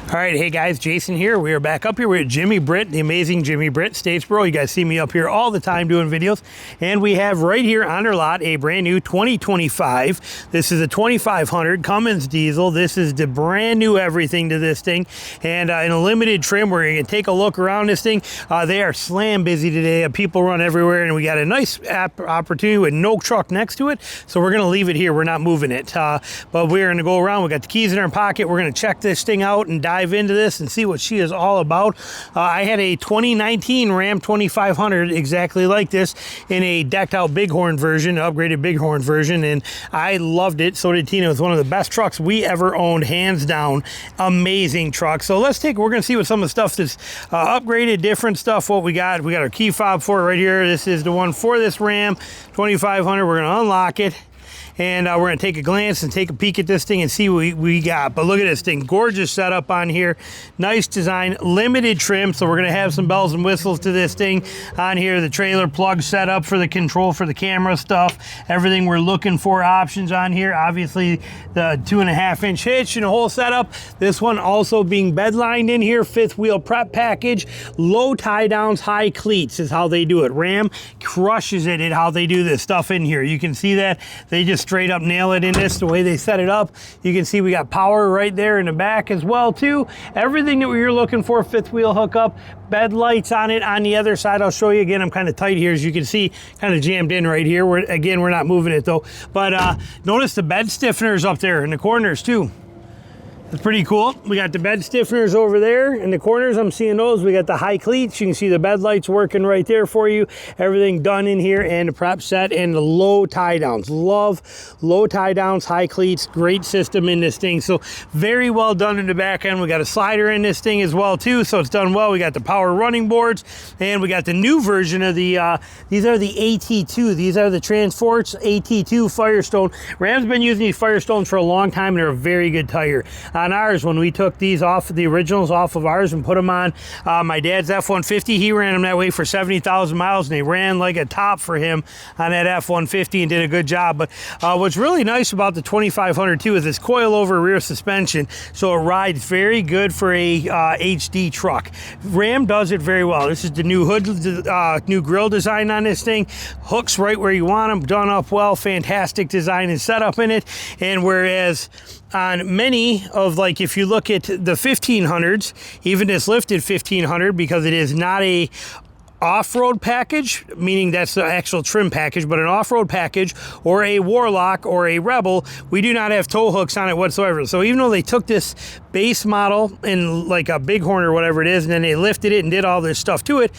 All right, hey guys, Jason here. We are back up here with Jimmy Britt, the amazing Jimmy Britt, Statesboro. You guys see me up here all the time doing videos. And we have right here on our lot a brand new 2025. This is a 2500 Cummins diesel. This is the brand new everything to this thing. And in a limited trim, we're going to take a look around this thing. They are slam busy today. People run everywhere, and we got a nice opportunity with no truck next to it. So we're going to leave it here. We're not moving it. But we're going to go around. We got the keys in our pocket. We're going to check this thing out and dive into this and see what she is all about. I had a 2019 Ram 2500 exactly like this in a decked out Bighorn version, upgraded Bighorn version, and I loved it. So did Tina. It was one of the best trucks we ever owned, hands down. Amazing truck. So we're going to see what some of the stuff that's upgraded, different stuff, what we got. We got our key fob for it right here. This is the one for this Ram 2500. We're going to unlock it. And we're going to take a glance and take a peek at this thing and see what we got. But look at this thing. Gorgeous setup on here. Nice design. Limited trim. So we're going to have some bells and whistles to this thing on here. The trailer plug set up for the control for the camera stuff. Everything we're looking for options on here. Obviously, the 2.5-inch hitch and a whole setup. This one also being bed lined in here. Fifth wheel prep package. Low tie downs, high cleats is how they do it. Ram crushes it at how they do this stuff in here. You can see that. They just straight up nail it in this, the way they set it up. You can see we got power right there in the back as well too. Everything that we were looking for, fifth wheel hookup, bed lights on it. On the other side, I'll show you again. I'm kind of tight here, as you can see, kind of jammed in right here. We're not moving it though. But notice the bed stiffeners up there in the corners too. It's pretty cool. We got the bed stiffeners over there in the corners. I'm seeing those. We got the high cleats. You can see the bed lights working right there for you. Everything done in here, and the prep set and the low tie downs. Love low tie downs, high cleats. Great system in this thing. So very well done in the back end. We got a slider in this thing as well too. So it's done well. We got the power running boards, and we got the new version of the, these are the AT2. These are the Transforce AT2 Firestone. Ram's been using these Firestones for a long time, and they're a very good tire. On ours, when we took these off, the originals off of ours and put them on my dad's F-150, he ran them that way for 70,000 miles, and they ran like a top for him on that F-150 and did a good job. But what's really nice about the 2500 too is this coil-over rear suspension, so it rides very good for a HD truck. Ram does it very well. This is the new hood, new grille design on this thing. Hooks right where you want them, done up well. Fantastic design and setup in it. And whereas on many of, like, if you look at the 1500s, even this lifted 1500, because it is not a off-road package, meaning that's the actual trim package, but an off-road package or a Warlock or a Rebel, we do not have tow hooks on it whatsoever. So even though they took this base model in like a Bighorn or whatever it is, and then they lifted it and did all this stuff to it,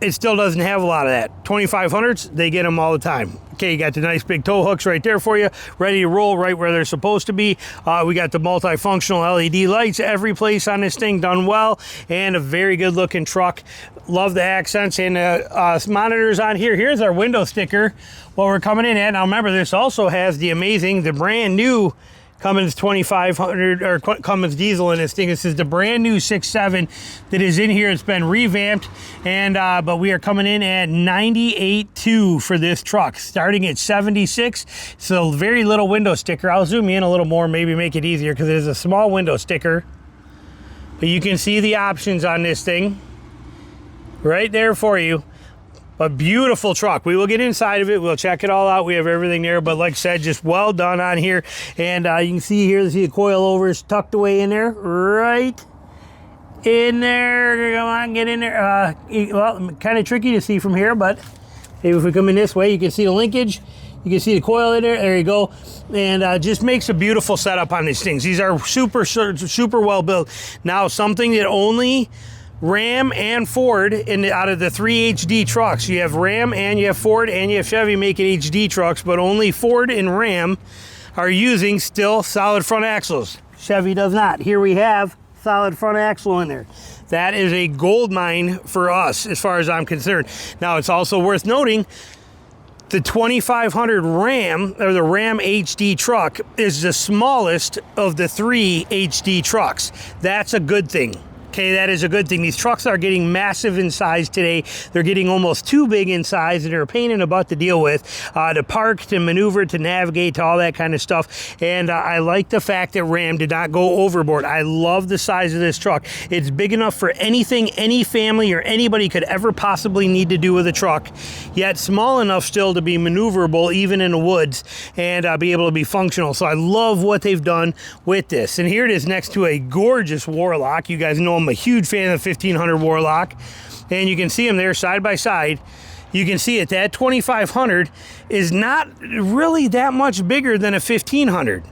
it still doesn't have a lot of that. 2500s, they get them all the time. Okay, you got the nice big tow hooks right there for you, ready to roll right where they're supposed to be. We got the multifunctional LED lights every place on this thing, done well, and a very good looking truck. Love the accents and monitors on here. Here's our window sticker, what we're coming in at. Now remember, this also has the brand new Cummins 2500 or Cummins diesel in this thing. This is the brand new 6.7 that is in here. It's been revamped, and but we are coming in at 98.2 for this truck, starting at 76. So very little window sticker. I'll zoom in a little more, maybe make it easier, because it is a small window sticker. But you can see the options on this thing right there for you. A beautiful truck. We will get inside of it. We'll check it all out. We have everything there. But like I said, just well done on here. And you can see here, the coilovers tucked away in there. Right in there. Come on, get in there. Well, kind of tricky to see from here, but maybe if we come in this way, you can see the linkage. You can see the coil in there. There you go. And just makes a beautiful setup on these things. These are super, super well built. Now, something that only Ram and Ford out of the 3 HD trucks. You have Ram and you have Ford and you have Chevy making HD trucks, but only Ford and Ram are using still solid front axles. Chevy does not. Here we have solid front axle in there. That is a gold mine for us as far as I'm concerned. Now, it's also worth noting the 2500 Ram, or the Ram HD truck, is the smallest of the 3 HD trucks. That's a good thing. Okay, that is a good thing. These trucks are getting massive in size today. They're getting almost too big in size, and they're a pain in the butt to deal with, to park, to maneuver, to navigate, to all that kind of stuff. And I like the fact that Ram did not go overboard. I love the size of this truck. It's big enough for anything any family or anybody could ever possibly need to do with a truck, yet small enough still to be maneuverable even in the woods and be able to be functional. So I love what they've done with this. And here it is next to a gorgeous Warlock. You guys know I'm a huge fan of the 1500 Warlock, and you can see them there side by side. You can see it, that 2500 is not really that much bigger than a 1500.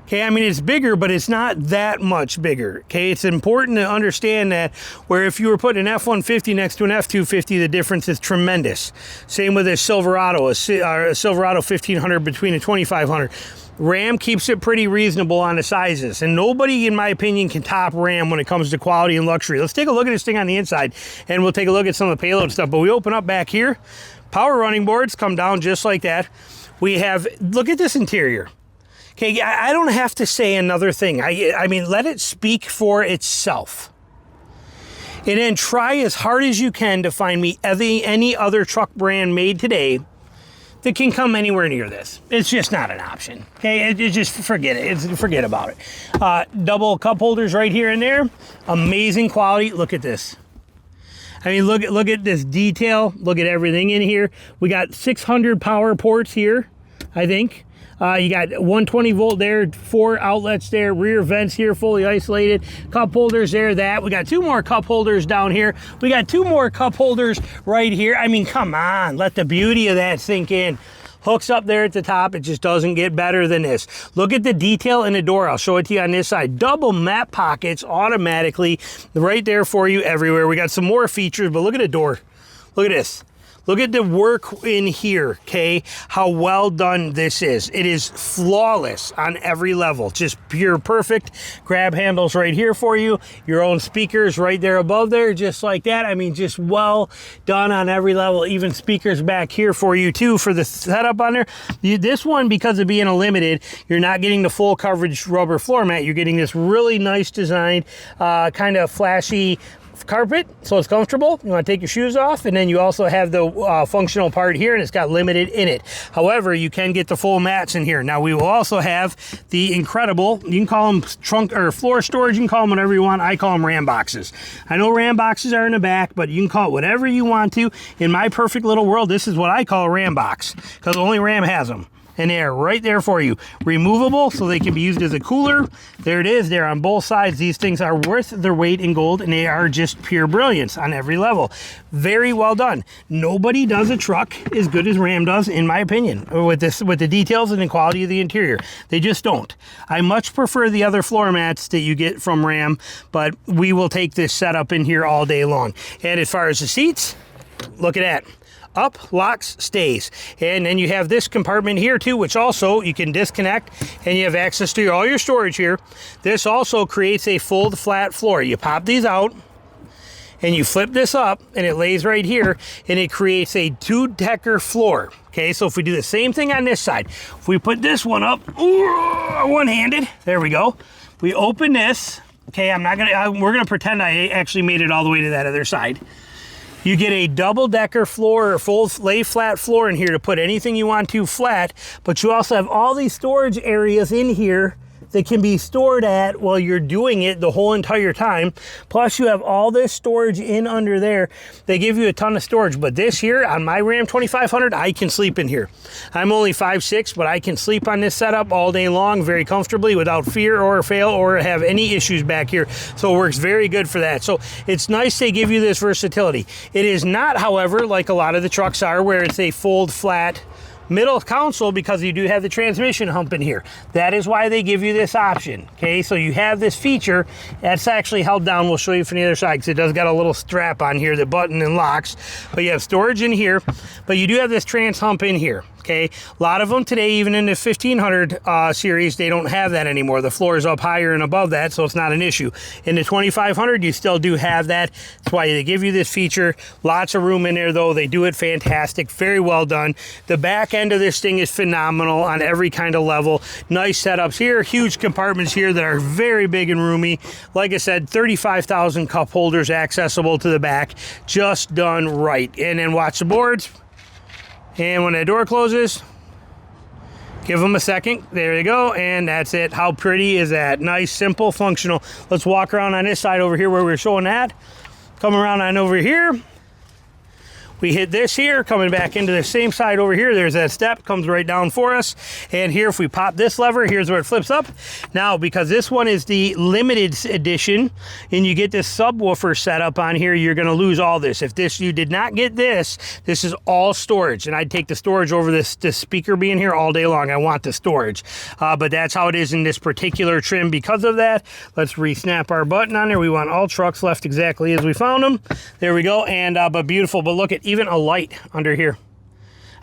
Okay, I mean, it's bigger, but it's not that much bigger. Okay, it's important to understand that where if you were putting an F-150 next to an F-250, the difference is tremendous. Same with a Silverado, a Silverado 1500 between a 2500. Ram keeps it pretty reasonable on the sizes, and nobody, in my opinion, can top Ram when it comes to quality and luxury. Let's take a look at this thing on the inside, and we'll take a look at some of the payload stuff. But we open up back here, power running boards come down just like that. We have, look at this interior. Okay, I don't have to say another thing. I mean, let it speak for itself. And then try as hard as you can to find me any other truck brand made today that can come anywhere near this. It's just not an option. Okay, it just forget it. Forget about it. Double cup holders right here and there. Amazing quality. Look at this. I mean, look at this detail. Look at everything in here. We got 600 power ports here, I think. You got 120 volt there, 4 outlets there, rear vents here, fully isolated, cup holders there, that. We got 2 more cup holders down here. We got 2 more cup holders right here. I mean, come on, let the beauty of that sink in. Hooks up there at the top. It just doesn't get better than this. Look at the detail in the door. I'll show it to you on this side. Double map pockets automatically right there for you everywhere. We got some more features, but look at the door. Look at this. Look at the work in here, okay? How well done this is. It is flawless on every level. Just pure perfect. Grab handles right here for you. Your own speakers right there above there, just like that. I mean, just well done on every level. Even speakers back here for you too for the setup on there. This one, because of being a limited, you're not getting the full coverage rubber floor mat. You're getting this really nice designed, kind of flashy carpet, so it's comfortable. You want to take your shoes off, and then you also have the functional part here, and it's got limited in it. However, you can get the full mats in here. Now we will also have the incredible, you can call them trunk or floor storage, you can call them whatever you want. I call them Ram boxes. I know Ram boxes are in the back, but you can call it whatever you want to. In my perfect little world, this is what I call a Ram box, because only Ram has them. And they are right there for you. Removable, so they can be used as a cooler. There it is. They're on both sides. These things are worth their weight in gold, and they are just pure brilliance on every level. Very well done. Nobody does a truck as good as Ram does, in my opinion, with the details and the quality of the interior. They just don't. I much prefer the other floor mats that you get from Ram, but we will take this setup in here all day long. And as far as the seats, look at that. Up, locks, stays. And then you have this compartment here too, which also you can disconnect, and you have access to all your storage here. This also creates a full flat floor. You pop these out and you flip this up, and it lays right here, and it creates a 2-decker floor. Okay, so if we do the same thing on this side, if we put this one up, one-handed, there we go. We open this. Okay, we're gonna pretend I actually made it all the way to that other side. You get a double-decker floor or full lay flat floor in here to put anything you want to flat, but you also have all these storage areas in here that can be stored at while you're doing it the whole entire time. Plus you have all this storage in under there. They give you a ton of storage, but this here on my Ram 2500, I can sleep in here. I'm only 5'6", but I can sleep on this setup all day long very comfortably without fear or fail or have any issues back here. So it works very good for that. So it's nice they give you this versatility. It is not, however, like a lot of the trucks are, where it's a fold flat middle console, because you do have the transmission hump in here. That is why they give you this option. Okay, so you have this feature that's actually held down. We'll show you from the other side, because it does got a little strap on here that button and locks, but you have storage in here, but you do have this trans hump in here. Okay, a lot of them today, even in the 1500 series, they don't have that anymore. The floor is up higher and above that, so it's not an issue. In the 2500, you still do have that. That's why they give you this feature. Lots of room in there, though. They do it fantastic. Very well done. The back end of this thing is phenomenal on every kind of level. Nice setups here. Huge compartments here that are very big and roomy. Like I said, 35,000 cup holders accessible to the back. Just done right. And then watch the boards. And when that door closes, give them a second. There you go. And that's it. How pretty is that? Nice, simple, functional. Let's walk around on this side over here where we were showing that. Come around on over here. We hit this here, coming back into the same side over here. There's that step, comes right down for us. And here, if we pop this lever, here's where it flips up. Now, because this one is the limited edition, and you get this subwoofer setup on here, you're gonna lose all this. If you did not get this, this is all storage. And I'd take the storage over this speaker being here all day long. I want the storage. But that's how it is in this particular trim because of that. Let's re-snap our button on there. We want all trucks left exactly as we found them. There we go, and but beautiful. But look at even a light under here.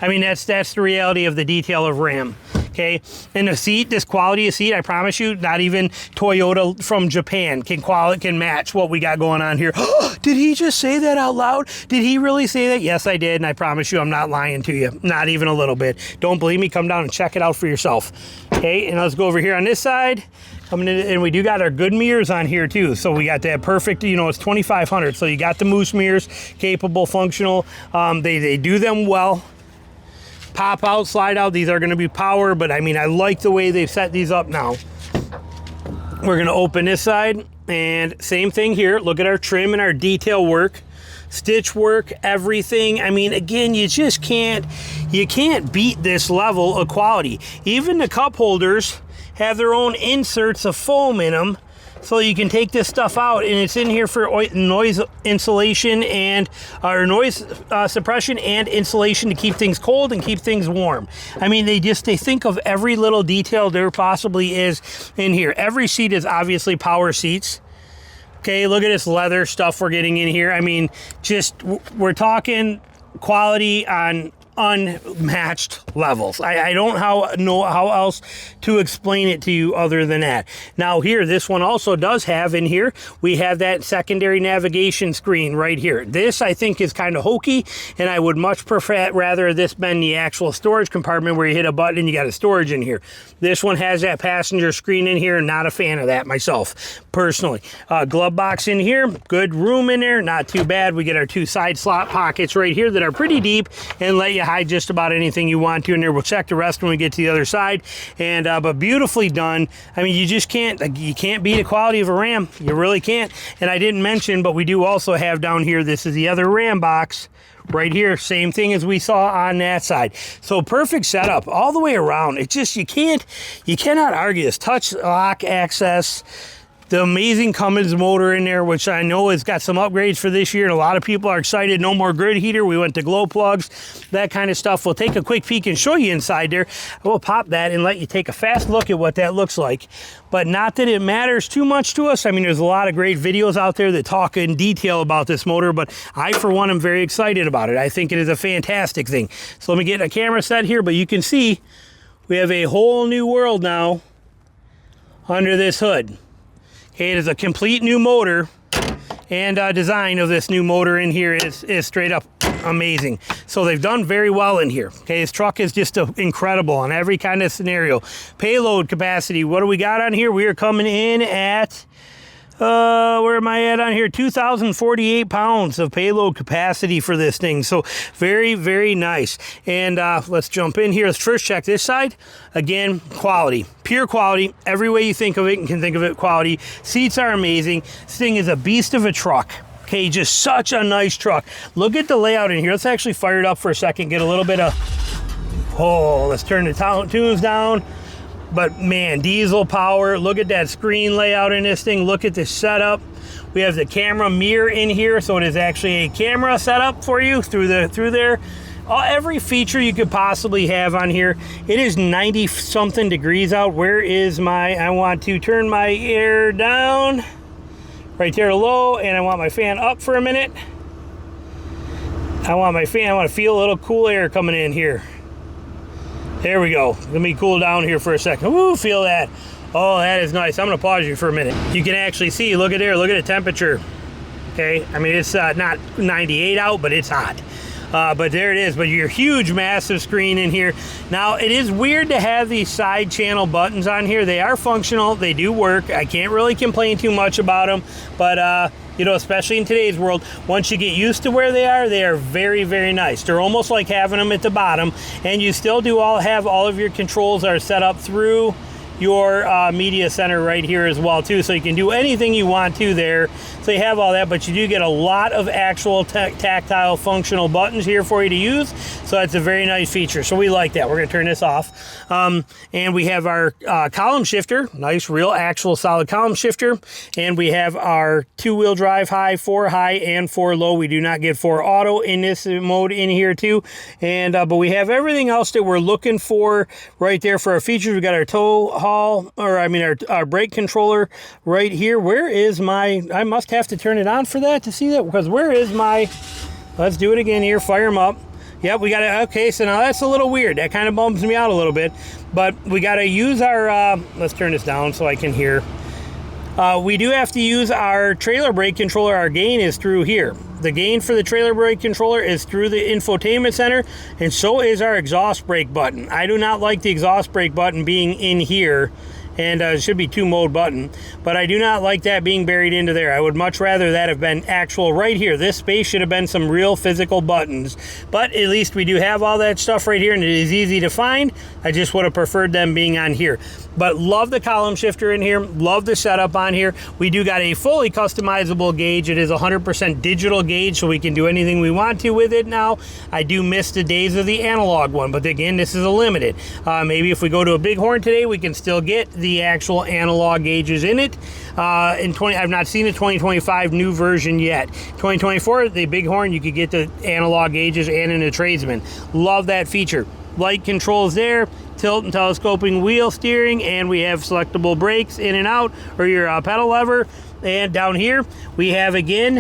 I mean, that's the reality of the detail of Ram. Okay, and the seat, this quality of seat, I promise you, not even Toyota from Japan can match what we got going on here. Did he just say that out loud? Did he really say that? Yes, I did, and I promise you, I'm not lying to you, not even a little bit. Don't believe me? Come down and check it out for yourself. Okay, and let's go over here on this side. Coming in, and we do got our good mirrors on here too. So we got that perfect, you know, it's 2500. So you got the moose mirrors, capable, functional. They do them well. Pop out, slide out. These are going to be power, but I mean, I like the way they've set these up now. We're going to open this side, and same thing here. Look at our trim and our detail work, stitch work, everything. I mean, again, you just can't beat this level of quality. Even the cup holders have their own inserts of foam in them, so you can take this stuff out, and it's in here for noise insulation and noise suppression and insulation to keep things cold and keep things warm. I mean, they think of every little detail there possibly is in here. Every seat is obviously power seats. Okay, look at this leather stuff we're getting in here. I mean, we're talking quality on unmatched levels. I don't know how else to explain it to you other than that. Now here, this one also does have in here, we have that secondary navigation screen right here. This I think is kind of hokey, and I would much prefer rather this been the actual storage compartment where you hit a button and you got a storage in here. This one has that passenger screen in here, not a fan of that myself, personally. Glove box in here, good room in there, not too bad. We get our two side slot pockets right here that are pretty deep and let you hide just about anything you want to in there. We'll check the rest when we get to the other side. And but beautifully done. I mean, you just can't beat the quality of a Ram. You really can't. And I didn't mention, but we do also have down here, this is the other Ram box right here, same thing as we saw on that side. So perfect setup all the way around. It's just, you cannot argue this. Touch lock access, the amazing Cummins motor in there, which I know has got some upgrades for this year, and a lot of people are excited. No more grid heater. We went to glow plugs, that kind of stuff. We'll take a quick peek and show you inside there. We'll pop that and let you take a fast look at what that looks like. But not that it matters too much to us. I mean, there's a lot of great videos out there that talk in detail about this motor, but I, for one, am very excited about it. I think it is a fantastic thing. So let me get a camera set here, but you can see we have a whole new world now under this hood. Okay, it is a complete new motor, and design of this new motor in here is straight up amazing. So they've done very well in here. Okay, this truck is just incredible on every kind of scenario. Payload capacity, what do we got on here? We are coming in at, where am I at on here? 2,048 pounds of payload capacity for this thing. So very, very nice. And let's jump in here. Let's first check this side. Again, quality, pure quality. Every way you think of it and can think of it, quality. Seats are amazing. This thing is a beast of a truck. Okay, just such a nice truck. Look at the layout in here. Let's actually fire it up for a second, get a little bit of, let's turn the tunes down. But man, diesel power. Look at that screen layout in this thing. Look at the setup. We have the camera mirror in here, so it is actually a camera setup for you through there. Every feature you could possibly have on here. It is 90 something degrees out. Where is I want to turn my air down right there to low, and I want my fan up for a minute. I want to feel a little cool air coming in here. There we go. Let me cool down here for a second. Woo, feel that. Oh, that is nice. I'm gonna pause you for a minute. You can actually see, look at there, look at the temperature. Okay, I mean, it's not 98 out, but it's hot. But there it is, but your huge, massive screen in here. Now, it is weird to have these side channel buttons on here. They are functional, they do work. I can't really complain too much about them, but you know, especially in today's world, once you get used to where they are very, very nice. They're almost like having them at the bottom, and you still do have all of your controls are set up through your media center right here as well too, so you can do anything you want to there. So you have all that, but you do get a lot of actual tactile functional buttons here for you to use, so that's a very nice feature. So we like that. We're going to turn this off, and we have our column shifter, nice real actual solid column shifter, and we have our 2-wheel drive high, 4 high, and 4 low. We do not get 4 auto in this mode in here too, and but we have everything else that we're looking for right there for our features. We got our tow haul, or I mean our brake controller right here. Where is my, I must have to turn it on for that to see that, because where is my, let's do it again here, fire them up. Yep, we got it. Okay, so now that's a little weird. That kind of bums me out a little bit, but we got to use our, let's turn this down so I can hear. We do have to use our trailer brake controller. Our gain is through here. The gain for the trailer brake controller is through the infotainment center, and so is our exhaust brake button. I do not like the exhaust brake button being in here, and it should be 2-mode button, but I do not like that being buried into there. I would much rather that have been actual right here. This space should have been some real physical buttons, but at least we do have all that stuff right here, and it is easy to find. I just would have preferred them being on here. But love the column shifter in here, love the setup on here. We do got a fully customizable gauge. It is 100% digital gauge, so we can do anything we want to with it now. I do miss the days of the analog one, but again, this is a limited. Maybe if we go to a Bighorn today, we can still get the actual analog gauges in it. I've not seen the 2025 new version yet. 2024, the Bighorn, you could get the analog gauges and in a Tradesman. Love that feature. Light controls there, tilt and telescoping wheel steering, and we have selectable brakes in and out, or your pedal lever. And down here, we have again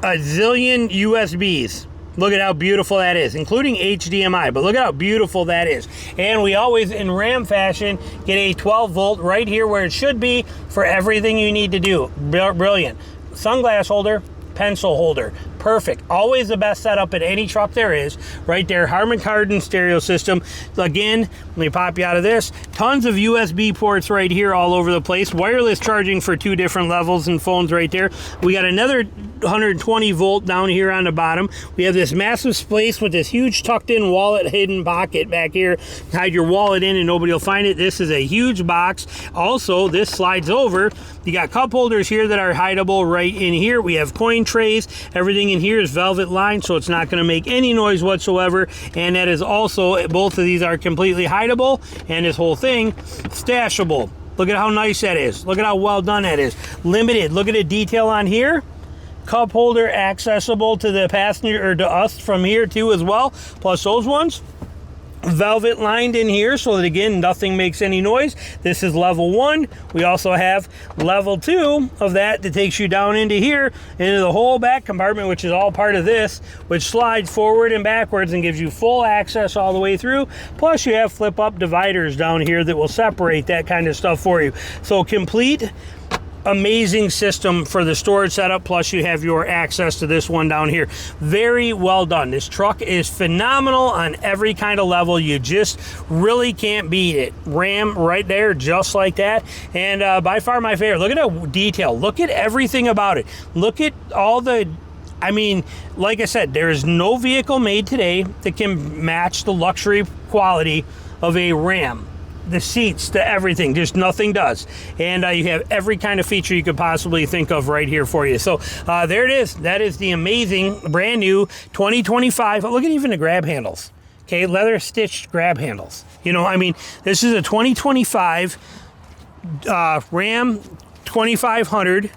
a zillion USBs. Look at how beautiful that is, including HDMI, but look at how beautiful that is. And we always, in Ram fashion, get a 12-volt right here where it should be for everything you need to do. Brilliant. Sunglass holder, pencil holder. Perfect. Always the best setup in any truck there is. Right there, Harman Kardon stereo system. Again, let me pop you out of this. Tons of USB ports right here all over the place. Wireless charging for 2 different levels and phones right there. We got another 120 volt down here on the bottom. We have this massive space with this huge tucked in wallet hidden pocket back here. Hide your wallet in and nobody will find it. This is a huge box. Also, this slides over. You got cup holders here that are hideable right in here. We have coin trays. Everything in here is velvet lined, so it's not going to make any noise whatsoever. And that is also, both of these are completely hideable, and this whole thing stashable. Look at how nice that is. Look at how well done that is. Limited. Look at the detail on here. Cup holder accessible to the passenger, or to us from here too as well. Plus those ones, velvet lined in here, so that again, nothing makes any noise. This is level 1. We also have level 2 of that takes you down into here, into the whole back compartment, which is all part of this, which slides forward and backwards and gives you full access all the way through. Plus you have flip up dividers down here that will separate that kind of stuff for you. So complete, amazing system for the storage setup, plus you have your access to this one down here. Very well done. This truck is phenomenal on every kind of level. You just really can't beat it. Ram right there, just like that. And by far my favorite. Look at the detail. Look at everything about it. Look at all the, I mean, like I said, there is no vehicle made today that can match the luxury quality of a Ram. The seats, the everything, just nothing does. And you have every kind of feature you could possibly think of right here for you. So there it is. That is the amazing brand new 2025. Look at even the grab handles. Okay, leather stitched grab handles. You know, I mean, this is a 2025 Ram 2500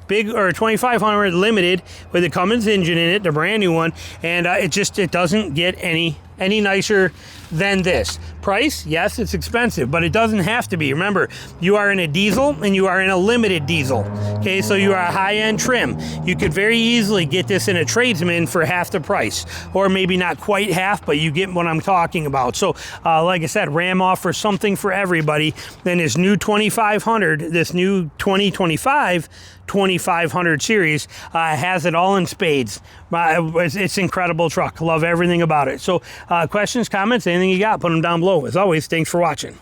big, or 2500 limited with a Cummins engine in it, the brand new one, and it doesn't get any nicer than this. Price, yes, it's expensive, but it doesn't have to be. Remember, you are in a diesel and you are in a limited diesel. Okay, so you are a high-end trim. You could very easily get this in a tradesman for half the price, or maybe not quite half, but you get what I'm talking about. So like I said, Ram offers something for everybody. Then this new 2500, this new 2025 2500 series has it all in spades. It's an incredible truck. Love everything about it. So questions, comments, anything you got, put them down below. As always, thanks for watching.